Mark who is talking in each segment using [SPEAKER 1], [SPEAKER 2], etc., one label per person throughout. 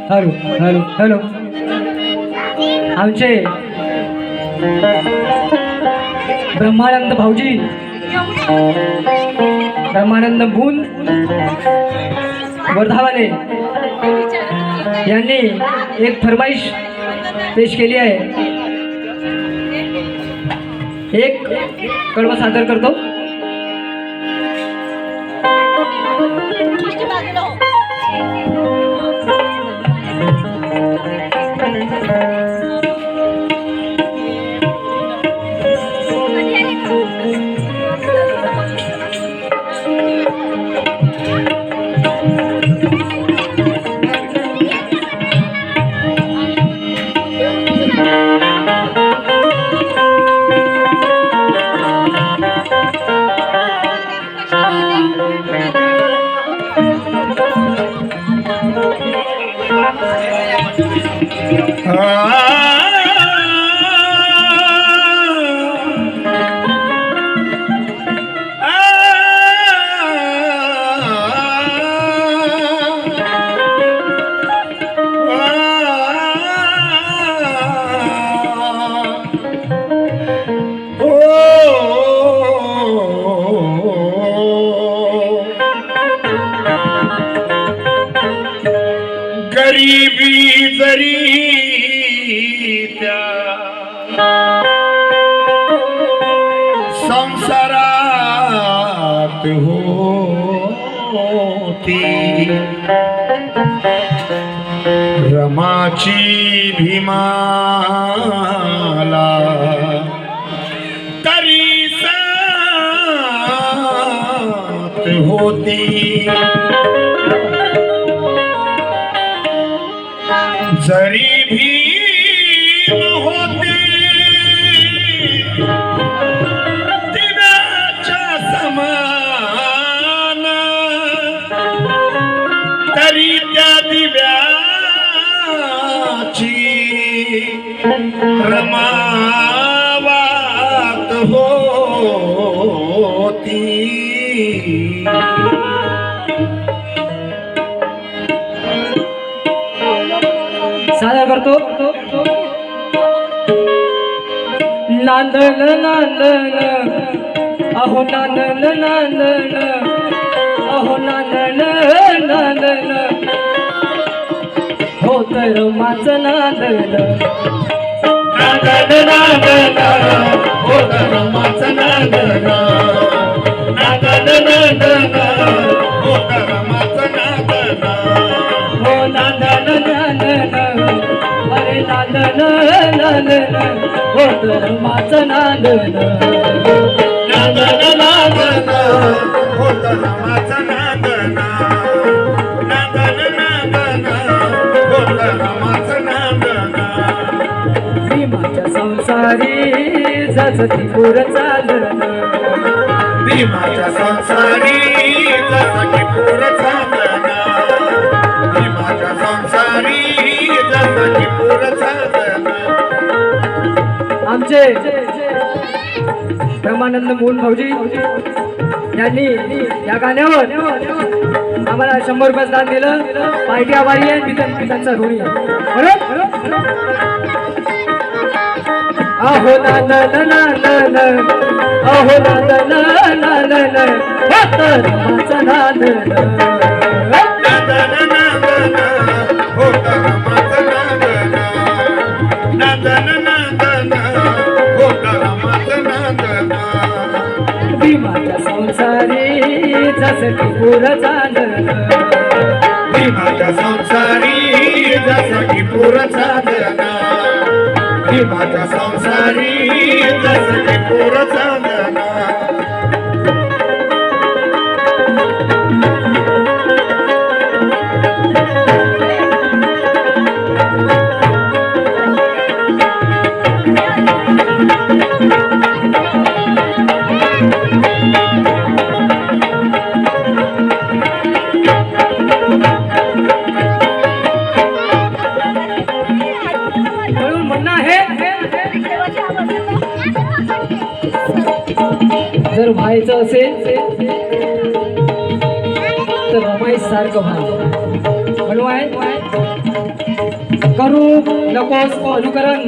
[SPEAKER 1] Hello hello hello आमचे ब्रह्मानंद भाऊजी ब्रह्मानंद भून वर्धावाले यांनी एक फरमाईश पेश केली आहे. एक कडवा सादर करतो.
[SPEAKER 2] गरीबी जरी त्या संसारात होती, रमाची भीमाला तरी साथ होती. जरी भीम होते दिव्याच्या समान, तरी त्या दिव्याची रमावात होती.
[SPEAKER 1] सादर करतो. नांदन नांदन अहो नांदन नांदन अहो नांदन नांदन हो तर माझं नांदन
[SPEAKER 2] नांदन नांदन हो तर माझं नांदन. नांदन नांदन हो तर माझं नांदन.
[SPEAKER 1] हो नांदन नांदन अरे नांदन नांदन हो तर माझं नांदन.
[SPEAKER 2] नांदन नांदन हो तर माझं नांदन. नांदन नांदन हो तर माझं नांदन.
[SPEAKER 1] भीमाच्या संसारी जसं पुर चालण,
[SPEAKER 2] भीमाच्या संसारी जसं की पूर चालण. भीमाच्या संसारी जसं की पूर चालण.
[SPEAKER 1] आमचे ब्रह्मानंद मोहन भाऊजी यांनी या गाण्यावर आम्हाला 100 रुपये दान दिलं. पार्टी आभारी आहे. मी त्यांचा ऋणी आहे. बरोबर. अहो नांदन नांदन अहो नांदन नांदन हो तर माझं नांदन.
[SPEAKER 2] नांदन नांदन हो तर माझं नांदन. नांदन नांदन हो तर माझं नांदन.
[SPEAKER 1] भीमाच्या संसारी जसं की पुर चालण,
[SPEAKER 2] भीमाच्या संसारी जसं की पूर चालण. भीमाच्या संसारी जसं की पूर चालण.
[SPEAKER 1] म्हणून म्हणणं आहे जर व्हायचं असेल तर रमाई सारखं व्हा. म्हणून चालू आहे. करू नकोस अनुकरण,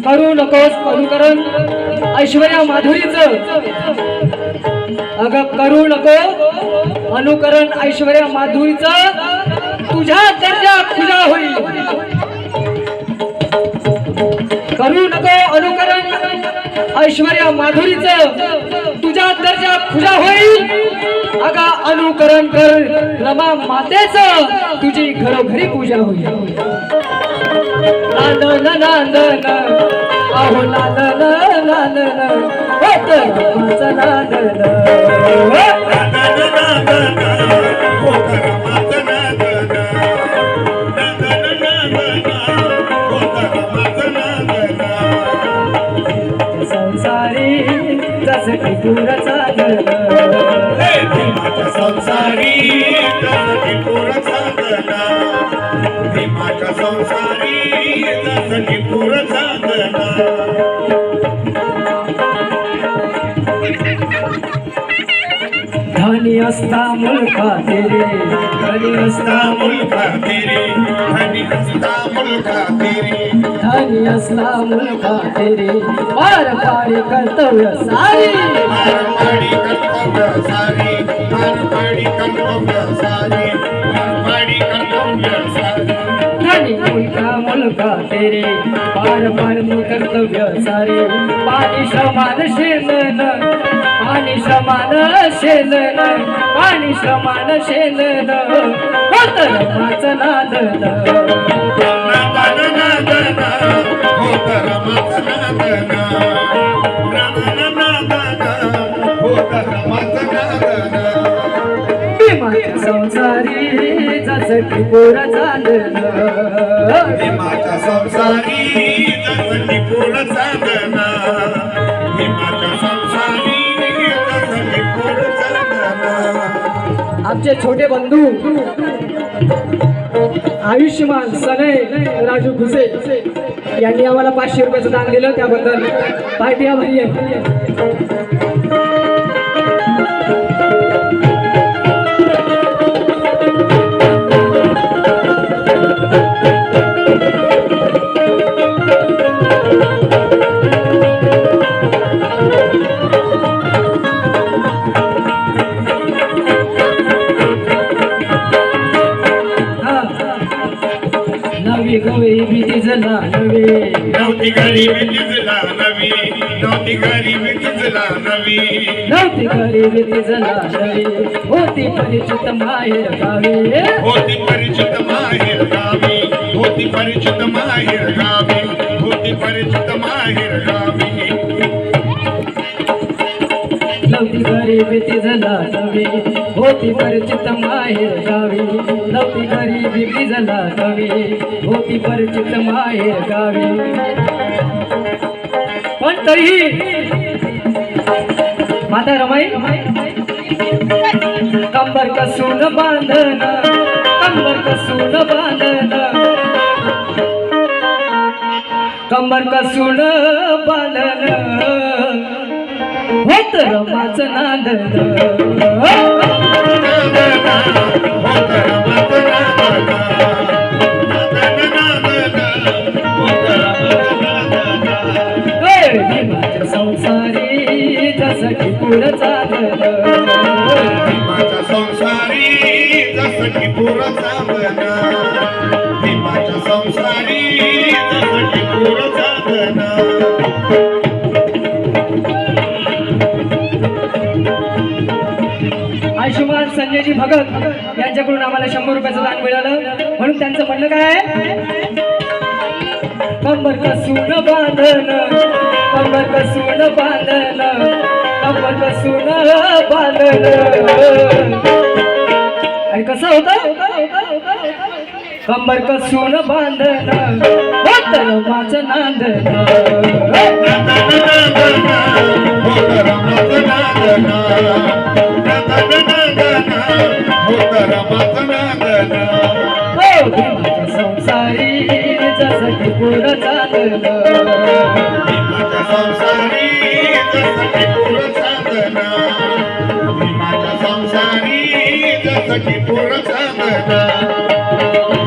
[SPEAKER 1] करू नकोस अनुकरण ऐश्वर्या माधुरीचं. अगं करू नको अनुकरण ऐश्वर्या माधुरीचं, तुझ्या दर्जा खुला होईल. करू नको अनुकरण ऐश्वर्या माधुरीचं, तुझा दर्जा खुला होईल. अगा अनुकरण कर रमा मातेचं, तुझी घरोघरी पूजा होईल. नांदन नांदन अहो नांदन नांदन होत रमाचं नांदन. संसारी जसं की पुराचा धन,
[SPEAKER 2] भीमाच्या संसारी जसं की पुराचा धन, भीमाच्या संसारी जसं की पुराचा धन.
[SPEAKER 1] धनी असता मुलगा तेरे, धनी असता
[SPEAKER 2] मुलगा तेरे, धनी असता मुलगा तेरे,
[SPEAKER 1] धनी असला मुलगा तेरे, पार पाडी कर्तव्य सारी.
[SPEAKER 2] पारपाडी कर्तव्य सारी, पारपाडी कर्तव्य सारी, पारपाडी कर्तव्य सारी.
[SPEAKER 1] धनी मुलगा तेरे, पार पाडी कर्तव्य सारे. पाणी समान शेलन, पाणी समान शेलन, पाणी समान शेलन होत रमाचं नांदन.
[SPEAKER 2] नांदन नांदन होत रमाचं नांदन, नांदन नांदन होत रमाचं नांदन.
[SPEAKER 1] भीमाच्या संसारी जसं की पोरं चांदन,
[SPEAKER 2] भीमाच्या संसारी जसं की पोरं चांदन, भीमाच्या संसारी जसं की पोरं चांदन.
[SPEAKER 1] आमचे छोटे बंधू आयुष्यमान सनय राजू घुसे यांनी आम्हाला 500 रुपयाचं दान दिलं, त्याबद्दल पार्टी आभारी आहे. नवी गवळी भीती जला नवी,
[SPEAKER 2] नव्हती गरीबी तिजला नवी, नव्हती गरीबी तिजला नवी,
[SPEAKER 1] नव्हती गरीबी तिजला नवी. होती परिचित माहेर गावी,
[SPEAKER 2] होती परिचित माहेर गावी, होती परिचित माहेर गावी, होती परिचित माहेर गावी.
[SPEAKER 1] नव्हती गरीबी तिजला नवी, होती परिचित माहेर गावी. नव्हती गरीबी तिजला नवी, होती परिचित माहेर गावी. पण तरीही माता रमाई कंबर कसून बांधन, कंबर कसून बांधन, कंबर कसून बांधन होत रमाचं नांदन. भीमाच्या संसारी जसं की पुरं चाललं,
[SPEAKER 2] भीमाच्या संसारी जसं की पुरं चाललं, भीमाच्या संसारी जसं की पुरं चाललं.
[SPEAKER 1] आयुष्यमान संजयजी भगत यांच्याकडून आम्हाला 100 रुपयाचं दान मिळालं, म्हणून त्यांचं म्हणणं काय आहे? कंबर कसून बांधन, कंबर कसून बांधन, कंबर कसून बांधन. आणि कसं होतं? कंबर कसून बांधन होत रमाचं नांदन. भीमाच्या संसारी जसं की पुरं चाललं,
[SPEAKER 2] भीमाच्या संसारी जसं की पुरं चाललं, भीमाच्या संसारी जसं की पुरं चाललं.
[SPEAKER 1] ग